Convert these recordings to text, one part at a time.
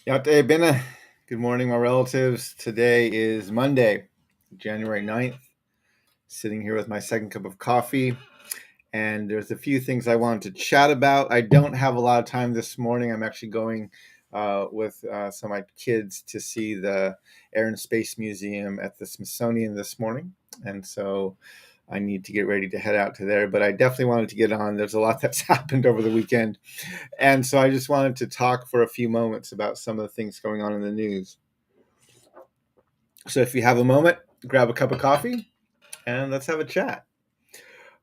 Yate Bina. Good morning, my relatives. Today is Monday, January 9th. Sitting here with my second cup of coffee, and there's a few things I wanted to chat about. I don't have a lot of time this morning. I'm actually going with some of my kids to see the Air and Space Museum at the Smithsonian this morning, and so I need to get ready to head out to there. But I definitely wanted to get on. There's a lot that's happened over the weekend, and so I just wanted to talk for a few moments about some of the things going on in the news. So if you have a moment, grab a cup of coffee and let's have a chat.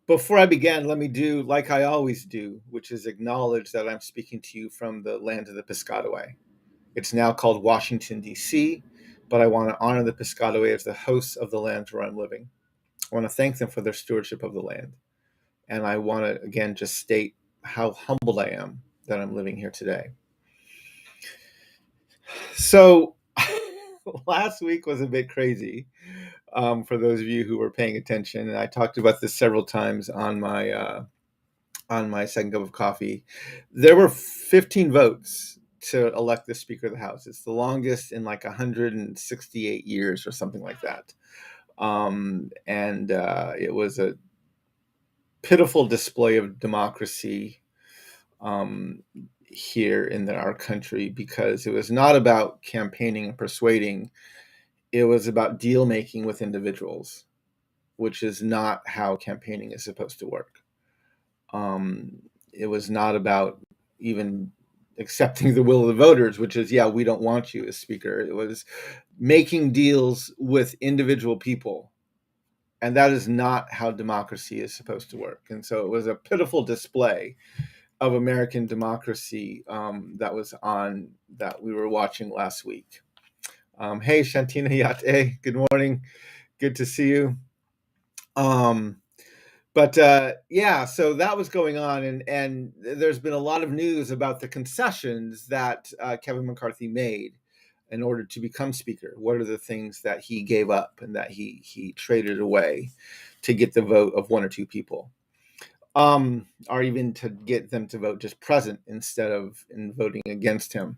Before I begin, let me do like I always do, which is acknowledge that I'm speaking to you from the land of the Piscataway. It's now called Washington, D.C., but I want to honor the Piscataway as the hosts of the land where I'm living. I want to thank them for their stewardship of the land. And I want to, again, just state how humbled I am that I'm living here today. So, last week was a bit crazy. For those of you who were paying attention, and I talked about this several times on my second cup of coffee. There were 15 votes to elect the Speaker of the House. It's the longest in like 168 years or something like that. And it was a pitiful display of democracy here in our country because it was not about campaigning and persuading. It was about deal making with individuals, which is not how campaigning is supposed to work. It was not about even accepting the will of the voters, which is, yeah, we don't want you as speaker. It was making deals with individual people. And that is not how democracy is supposed to work. And so it was a pitiful display of American democracy that we were watching last week. Hey, Shantina Yate, good morning. Good to see you. But yeah, so that was going on, and there's been a lot of news about the concessions that Kevin McCarthy made in order to become speaker. What are the things that he gave up and that he traded away to get the vote of one or two people, or even to get them to vote just present instead of in voting against him?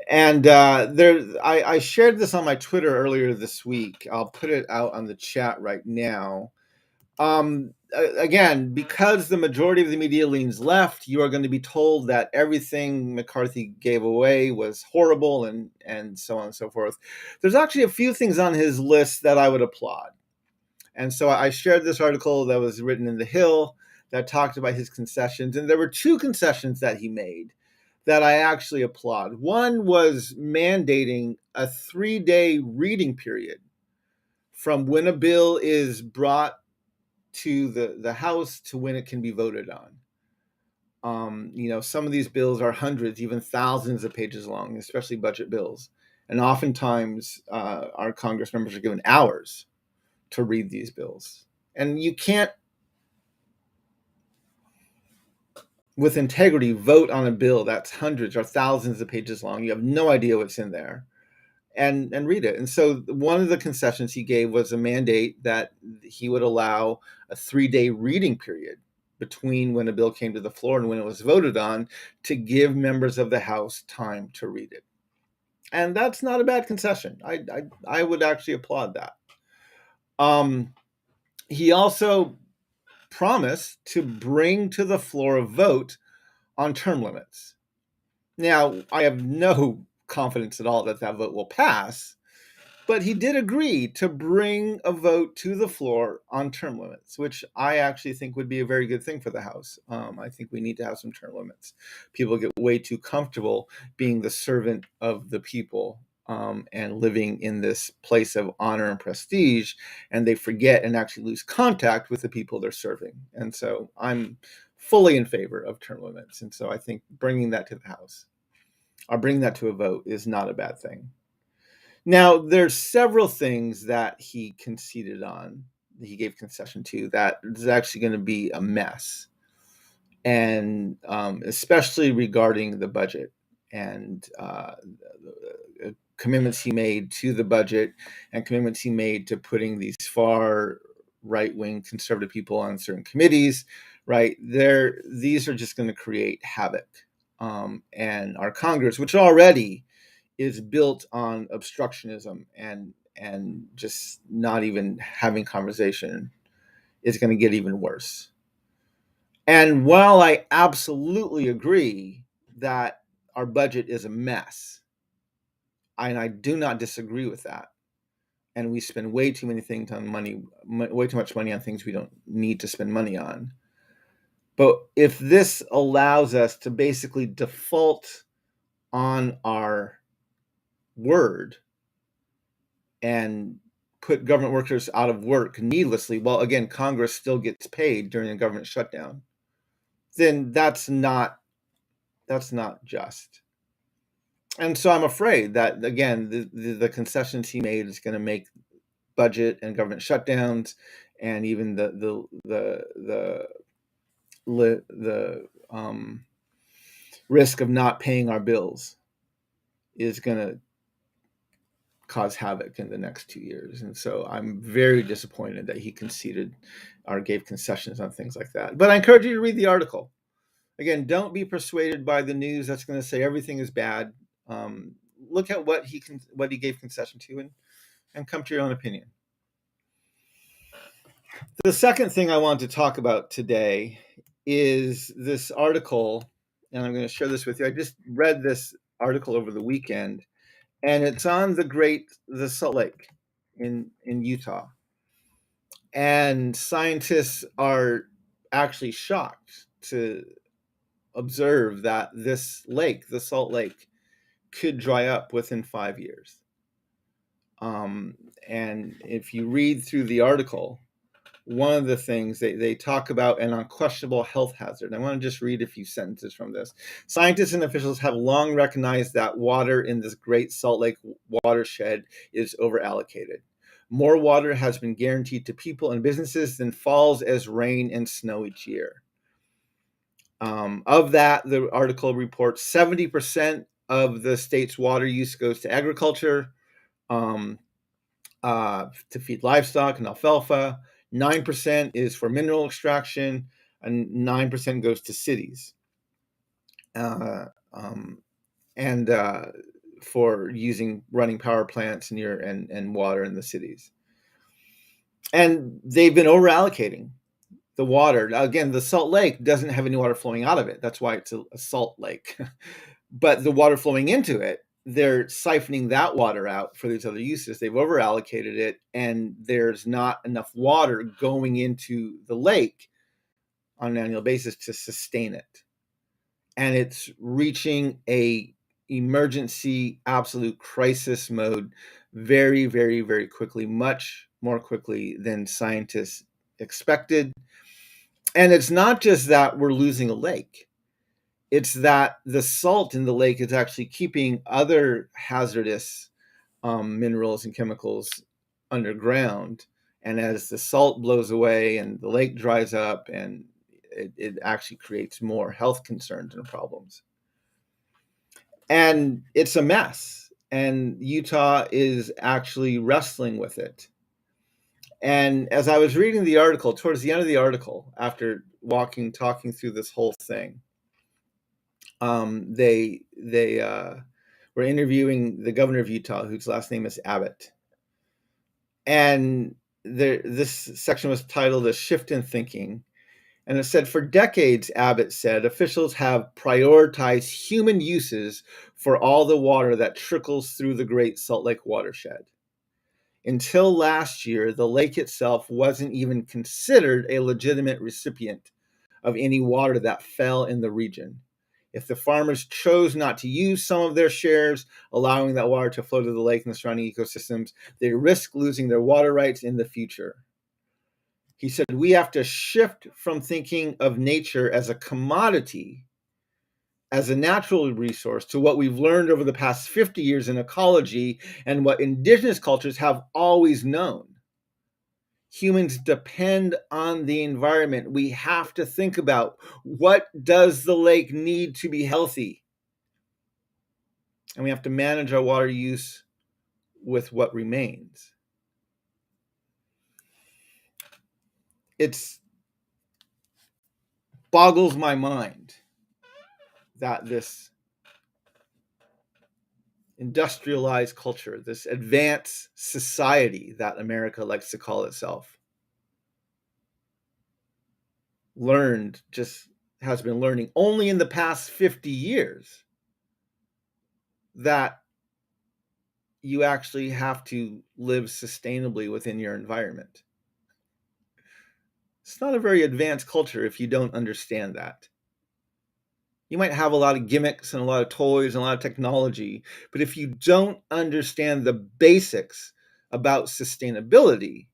And I shared this on my Twitter earlier this week. I'll put it out on the chat right now. Again, because the majority of the media leans left, you are going to be told that everything McCarthy gave away was horrible and so on and so forth. There's actually a few things on his list that I would applaud. And so I shared this article that was written in The Hill that talked about his concessions. And there were two concessions that he made that I actually applaud. One was mandating a 3-day reading period from when a bill is brought to the House to when it can be voted on. Some of these bills are hundreds, even thousands of pages long, especially budget bills. And oftentimes, our Congress members are given hours to read these bills. And you can't, with integrity, vote on a bill that's hundreds or thousands of pages long. You have no idea what's in there and read it. And so one of the concessions he gave was a mandate that he would allow a 3-day reading period between when a bill came to the floor and when it was voted on to give members of the House time to read it. And that's not a bad concession. I would actually applaud that. He also promised to bring to the floor a vote on term limits. Now, I have no confidence at all that that vote will pass, but he did agree to bring a vote to the floor on term limits, which I actually think would be a very good thing for the House. I think we need to have some term limits. People get way too comfortable being the servant of the people and living in this place of honor and prestige, and they forget and actually lose contact with the people they're serving. And so I'm fully in favor of term limits. And so I think bringing that to the House or bringing that to a vote is not a bad thing. Now, there's several things that he conceded on, that he gave concession to, that is actually going to be a mess. And especially regarding the budget and commitments he made to the budget and commitments he made to putting these far right-wing conservative people on certain committees, right? These are just going to create havoc. And our Congress, which already is built on obstructionism and just not even having conversation, is going to get even worse. And while I absolutely agree that our budget is a mess, and I do not disagree with that, and we spend way too many things on money, way too much money on things we don't need to spend money on. But if this allows us to basically default on our word and put government workers out of work needlessly, while again, Congress still gets paid during a government shutdown, then that's not just. And so I'm afraid that, again, the concessions he made is going to make budget and government shutdowns, and even the risk of not paying our bills is going to cause havoc in the next 2 years. And so I'm very disappointed that he conceded or gave concessions on things like that. But I encourage you to read the article. Again, don't be persuaded by the news that's going to say everything is bad. Look at what he gave concession to, and come to your own opinion. The second thing I want to talk about today is this article, and I'm going to share this with you. I just read this article over the weekend, and it's on the Salt Lake in Utah. And scientists are actually shocked to observe that this lake, the Salt Lake, could dry up within 5 years. And if you read through the article, one of the things they talk about an unquestionable health hazard. I want to just read a few sentences from this. Scientists and officials have long recognized that water in this Great Salt Lake watershed is overallocated. More water has been guaranteed to people and businesses than falls as rain and snow each year. Of that, the article reports 70% of the state's water use goes to agriculture, to feed livestock and alfalfa. 9% is for mineral extraction, and 9% goes to cities, and for running power plants near and water in the cities. And they've been over-allocating the water. Again, the Salt Lake doesn't have any water flowing out of it. That's why it's a salt lake. But the water flowing into it, they're siphoning that water out for these other uses. They've over-allocated it, and there's not enough water going into the lake on an annual basis to sustain it. And it's reaching a emergency, absolute crisis mode very, very, very quickly, much more quickly than scientists expected. And it's not just that we're losing a lake. It's that the salt in the lake is actually keeping other hazardous minerals and chemicals underground. And as the salt blows away and the lake dries up, and it actually creates more health concerns and problems. And it's a mess. And Utah is actually wrestling with it. And as I was reading the article, towards the end of the article, after talking through this whole thing, they were interviewing the governor of Utah, whose last name is Abbott. And this section was titled "A Shift in Thinking." And it said, for decades, Abbott said, officials have prioritized human uses for all the water that trickles through the Great Salt Lake watershed. Until last year, the lake itself wasn't even considered a legitimate recipient of any water that fell in the region. If the farmers chose not to use some of their shares, allowing that water to flow to the lake and the surrounding ecosystems, they risk losing their water rights in the future. He said, we have to shift from thinking of nature as a commodity, as a natural resource, to what we've learned over the past 50 years in ecology and what indigenous cultures have always known. Humans depend on the environment. We have to think about, what does the lake need to be healthy? And we have to manage our water use with what remains. It boggles my mind that this industrialized culture, this advanced society that America likes to call itself, has been learning only in the past 50 years that you actually have to live sustainably within your environment. It's not a very advanced culture if you don't understand that. You might have a lot of gimmicks and a lot of toys and a lot of technology, but if you don't understand the basics about sustainability,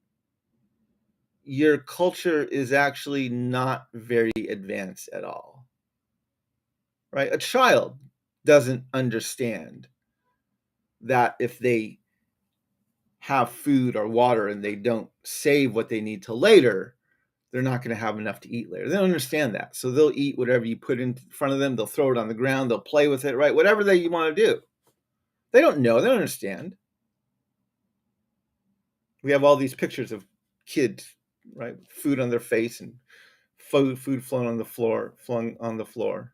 your culture is actually not very advanced at all. Right? A child doesn't understand that if they have food or water and they don't save what they need till later, they're not going to have enough to eat later. They don't understand that. So they'll eat whatever you put in front of them. They'll throw it on the ground. They'll play with it, right? Whatever you want to do. They don't know. They don't understand. We have all these pictures of kids, right? Food on their face and food flung on the floor.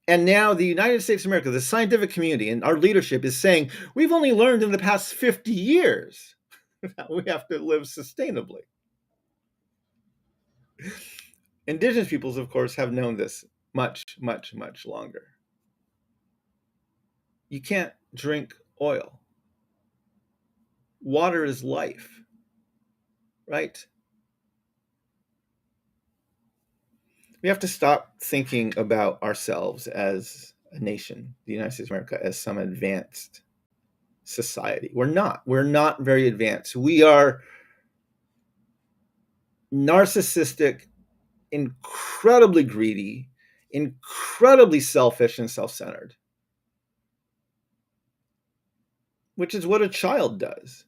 And now the United States of America, the scientific community and our leadership is saying, we've only learned in the past 50 years that we have to live sustainably. Indigenous peoples, of course, have known this much, much, much longer. You can't drink oil. Water is life, right? We have to stop thinking about ourselves as a nation, the United States of America, as some advanced society. We're not. We're not very advanced. We are narcissistic, incredibly greedy, incredibly selfish and self-centered, which is what a child does.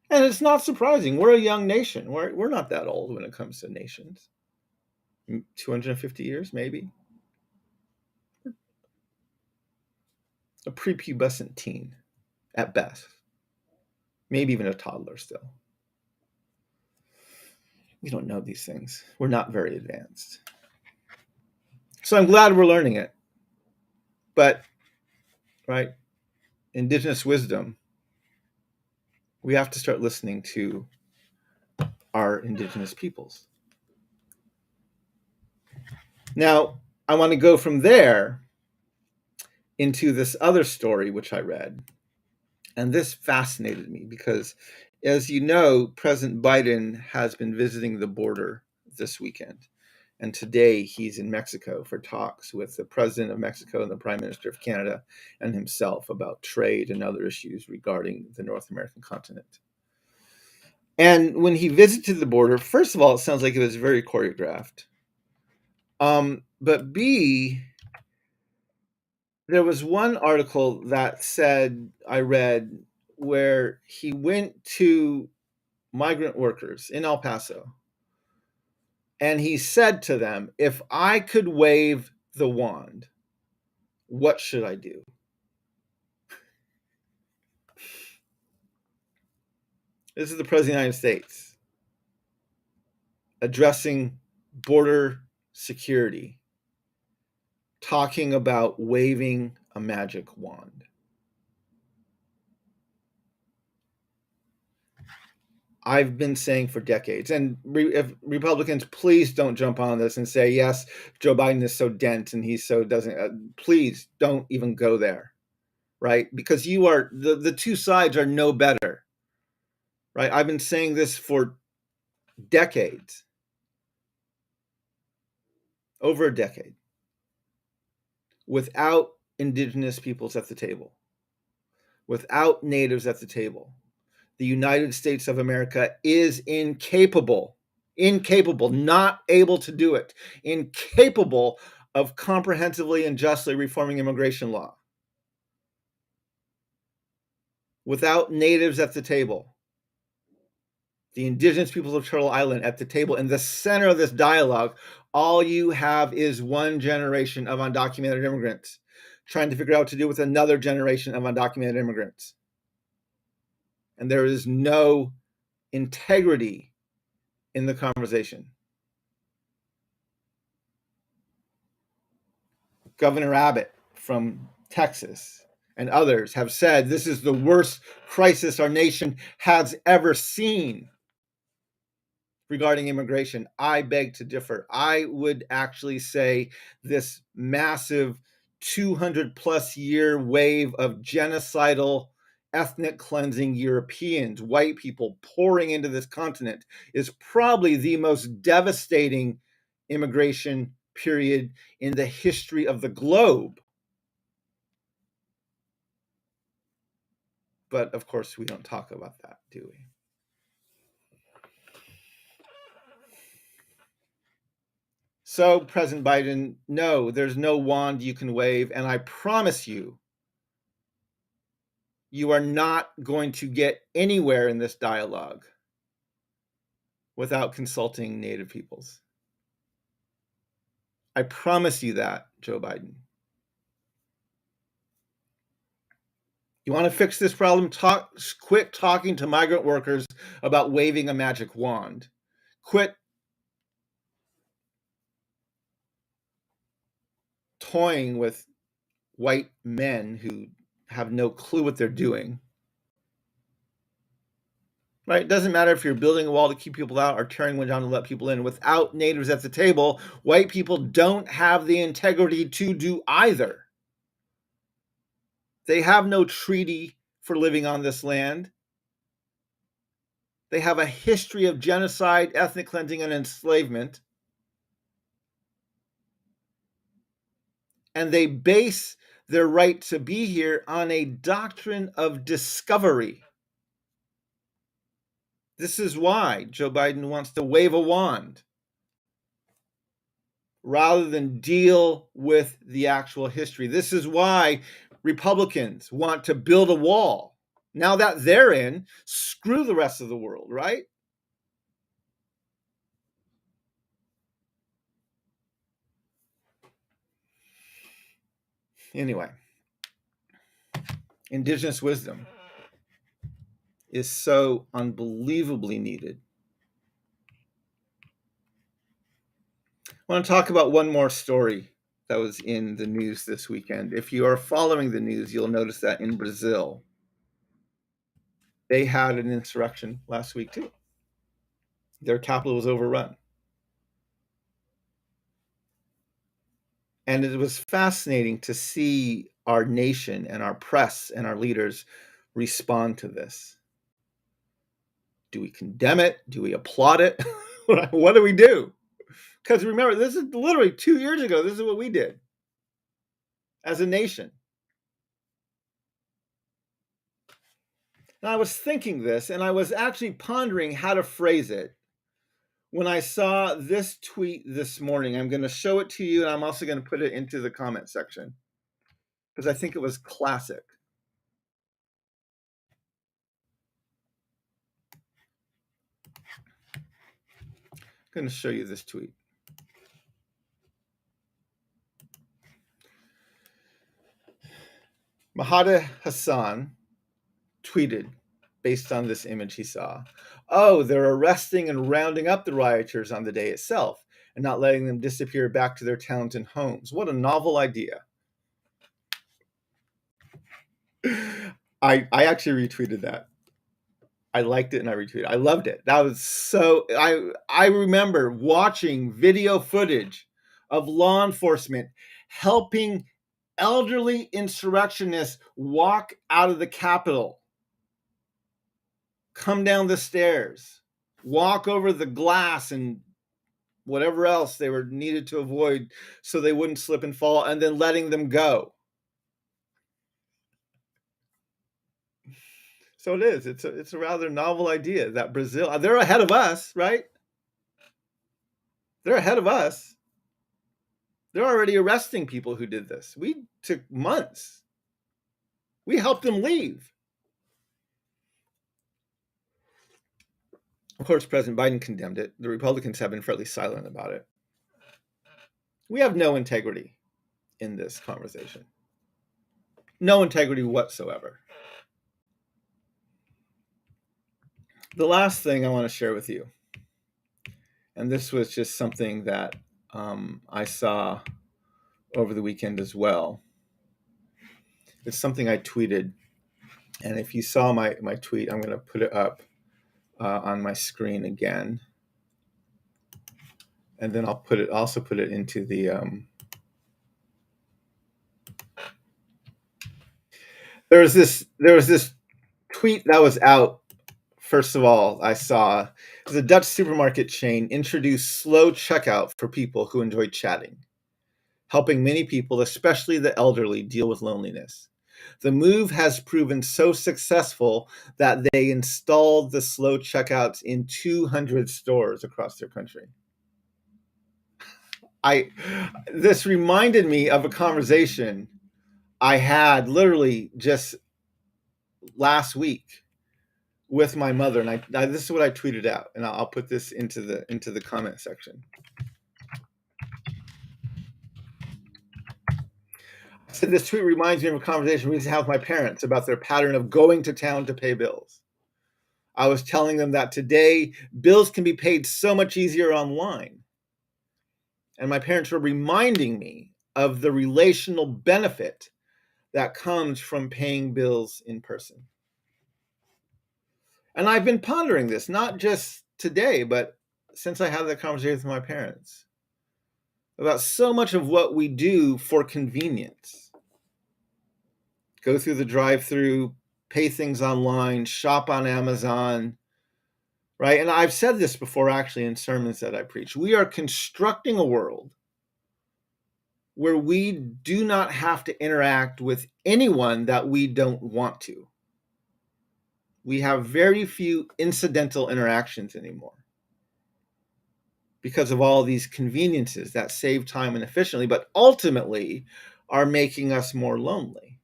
And it's not surprising. We're a young nation. We're not that old when it comes to nations. 250 years, maybe. A prepubescent teen, at best. Maybe even a toddler still. We don't know these things. We're not very advanced. So I'm glad we're learning it. But, right, indigenous wisdom, we have to start listening to our indigenous peoples. Now, I want to go from there into this other story, which I read. And this fascinated me because, as you know, President Biden has been visiting the border this weekend. And today he's in Mexico for talks with the president of Mexico and the prime minister of Canada and himself about trade and other issues regarding the North American continent. And when he visited the border, first of all, it sounds like it was very choreographed. But B, there was one article that said, I read, where he went to migrant workers in El Paso and he said to them, if I could wave the wand, what should I do? This is the President of the United States addressing border security, talking about waving a magic wand. I've been saying for decades, and if Republicans, please don't jump on this and say, yes, Joe Biden is so dense and he so doesn't, please don't even go there, right? Because you are, the two sides are no better, right? I've been saying this for decades, over a decade, without indigenous peoples at the table, without natives at the table, the United States of America is incapable, not able to do it, incapable of comprehensively and justly reforming immigration law. Without natives at the table, the indigenous peoples of Turtle Island at the table, in the center of this dialogue, all you have is one generation of undocumented immigrants trying to figure out what to do with another generation of undocumented immigrants. And there is no integrity in the conversation. Governor Abbott from Texas and others have said this is the worst crisis our nation has ever seen regarding immigration. I beg to differ. I would actually say this massive 200 plus year wave of genocidal ethnic cleansing Europeans, white people pouring into this continent, is probably the most devastating immigration period in the history of the globe. But of course, we don't talk about that, do we? So, President Biden, no, there's no wand you can wave. And I promise you, you are not going to get anywhere in this dialogue without consulting Native peoples. I promise you that, Joe Biden. You want to fix this problem? Quit talking to migrant workers about waving a magic wand. Quit toying with white men who have no clue what they're doing. Right? It doesn't matter if you're building a wall to keep people out or tearing one down to let people in. Without natives at the table, white people don't have the integrity to do either. They have no treaty for living on this land. They have a history of genocide, ethnic cleansing, and enslavement. And they base their right to be here on a doctrine of discovery. This is why Joe Biden wants to wave a wand rather than deal with the actual history. This is why Republicans want to build a wall. Now that they're in, screw the rest of the world, right? Anyway, Indigenous wisdom is so unbelievably needed. I want to talk about one more story that was in the news this weekend. If you are following the news, you'll notice that in Brazil, they had an insurrection last week too. Their capital was overrun. And it was fascinating to see our nation and our press and our leaders respond to this. Do we condemn it? Do we applaud it? What do we do? Because remember, this is literally 2 years ago. This is what we did as a nation. And I was thinking this, and I was actually pondering how to phrase it when I saw this tweet this morning. I'm going to show it to you, and I'm also going to put it into the comment section because I think it was classic. I'm going to show you this tweet. Mahada Hassan tweeted based on this image he saw. Oh, they're arresting and rounding up the rioters on the day itself and not letting them disappear back to their towns and homes. What a novel idea. I actually retweeted that. I liked it and I retweeted. I loved it. That was so. I remember watching video footage of law enforcement helping elderly insurrectionists walk out of the Capitol, come down the stairs, walk over the glass and whatever else they were needed to avoid so they wouldn't slip and fall, and then letting them go. So it is. It's a rather novel idea that Brazil, they're ahead of us, right? They're ahead of us. They're already arresting people who did this. We took months. We helped them leave. Of course, President Biden condemned it. The Republicans have been fairly silent about it. We have no integrity in this conversation. No integrity whatsoever. The last thing I want to share with you, and this was just something that I saw over the weekend as well. It's something I tweeted. And if you saw my tweet, I'm going to put it up on my screen again. And then I'll also put it into the there was this tweet that was out. First of all, I saw the Dutch supermarket chain introduced slow checkout for people who enjoy chatting, helping many people, especially the elderly, deal with loneliness. The move has proven so successful that they installed the slow checkouts in 200 stores across their country. This reminded me of a conversation I had literally just last week with my mother, and this is what I tweeted out, and I'll put this into the comment section. I said this tweet reminds me of a conversation we used to have with my parents about their pattern of going to town to pay bills. I was telling them that today bills can be paid so much easier online, and my parents were reminding me of the relational benefit that comes from paying bills in person. And I've been pondering this, not just today, but since I had that conversation with my parents, about so much of what we do for convenience. Go through the drive-through, pay things online, shop on Amazon, right? And I've said this before, actually, in sermons that I preach. We are constructing a world where we do not have to interact with anyone that we don't want to. We have very few incidental interactions anymore because of all these conveniences that save time and efficiently, but ultimately are making us more lonely.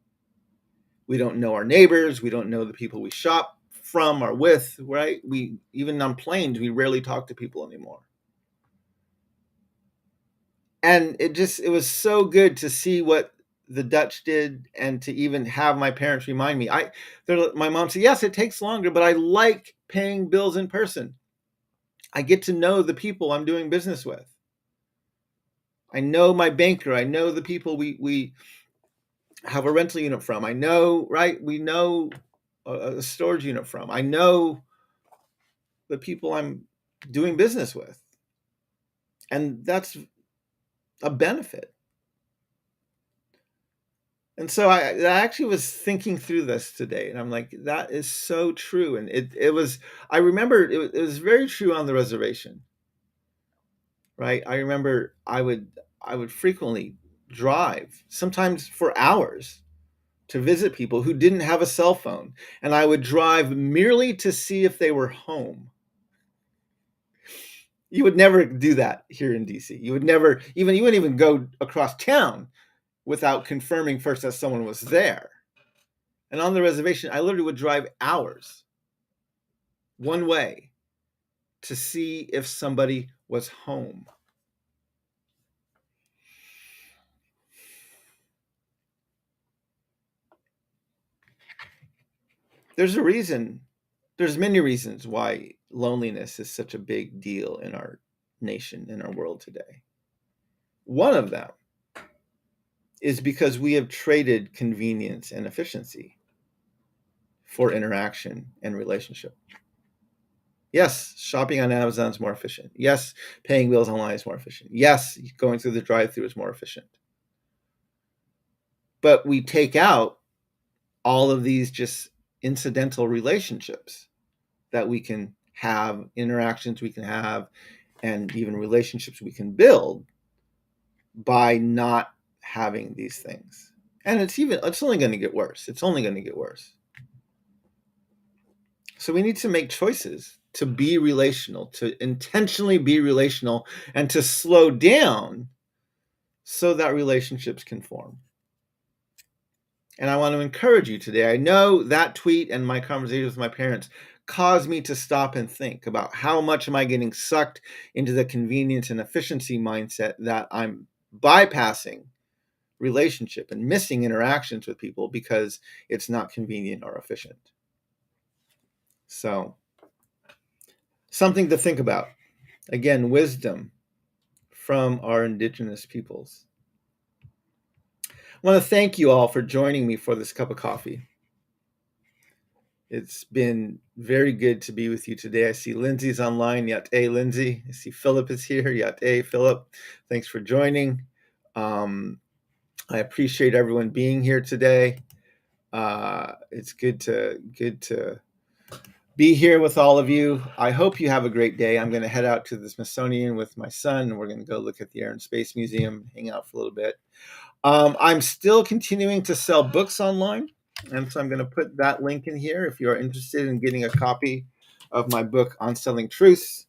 We don't know our neighbors. We don't know the people we shop from or with, right? Even on planes, we rarely talk to people anymore. And it was so good to see what the Dutch did, and to even have my parents remind me. My mom said, yes, it takes longer, but I like paying bills in person. I get to know the people I'm doing business with. I know my banker. I know the people we have a rental unit from. I know, right? We know a storage unit from. I know the people I'm doing business with. And that's a benefit. And so I actually was thinking through this today, and I'm like, that is so true. And I remember it was very true on the reservation, right? I remember I would frequently drive, sometimes for hours, to visit people who didn't have a cell phone. And I would drive merely to see if they were home. You would never do that here in DC. You wouldn't even go across town without confirming first that someone was there. And on the reservation, I literally would drive hours one way to see if somebody was home. There's many reasons why loneliness is such a big deal in our nation, in our world today. One of them is because we have traded convenience and efficiency for interaction and relationship. Yes, shopping on Amazon is more efficient. Yes, paying bills online is more efficient. Yes, going through the drive-thru is more efficient. But we take out all of these just incidental relationships that we can have, interactions we can have, and even relationships we can build by not having these things. And it's only going to get worse. It's only going to get worse. So we need to make choices to be relational, to intentionally be relational, and to slow down so that relationships can form. And I want to encourage you today. I know that tweet and my conversation with my parents caused me to stop and think about how much am I getting sucked into the convenience and efficiency mindset that I'm bypassing relationship and missing interactions with people because it's not convenient or efficient. So, something to think about. Again, wisdom from our Indigenous peoples. want to thank you all for joining me for this cup of coffee. It's been very good to be with you today. I see Lindsay's online. Yate, Lindsay. I see Philip is here. Yate, Philip. Thanks for joining. I appreciate everyone being here today. It's good to be here with all of you. I hope you have a great day. I'm going to head out to the Smithsonian with my son, and we're going to go look at the Air and Space Museum, hang out for a little bit. I'm still continuing to sell books online, and so I'm going to put that link in here. If you're interested in getting a copy of my book on selling truths,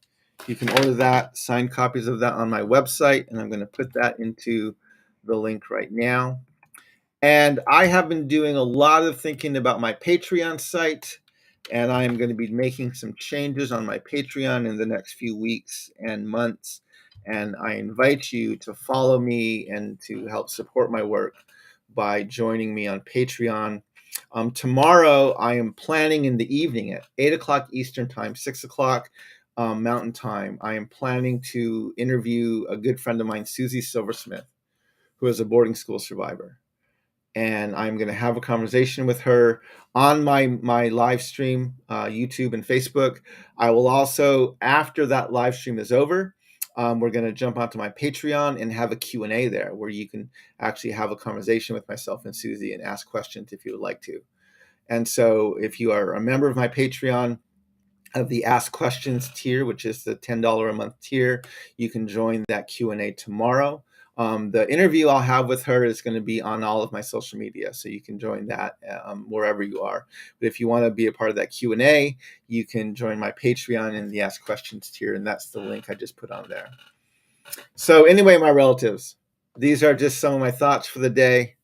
you can order that, signed copies of that on my website, and I'm going to put that into the link right now. And I have been doing a lot of thinking about my Patreon site, and I am going to be making some changes on my Patreon in the next few weeks and months. And I invite you to follow me and to help support my work by joining me on Patreon. Tomorrow, I am planning in the evening at 8 o'clock Eastern Time, 6 o'clock Mountain Time. I am planning to interview a good friend of mine, Susie Silversmith, who is a boarding school survivor. And I'm going to have a conversation with her on my live stream, YouTube and Facebook. I will also, after that live stream is over, we're going to jump onto my Patreon and have a Q&A there where you can actually have a conversation with myself and Susie and ask questions if you would like to. And so if you are a member of my Patreon, of the Ask Questions tier, which is the $10 a month tier, you can join that Q&A tomorrow. The interview I'll have with her is going to be on all of my social media, so you can join that wherever you are. But if you want to be a part of that Q&A, you can join my Patreon in the Ask Questions tier, and that's the link I just put on there. So anyway, my relatives, these are just some of my thoughts for the day.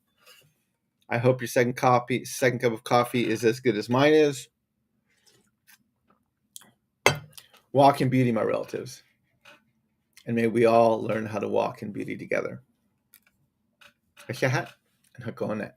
I hope your second cup of coffee is as good as mine is. Walk in beauty, my relatives. And may we all learn how to walk in beauty together. And hook on that.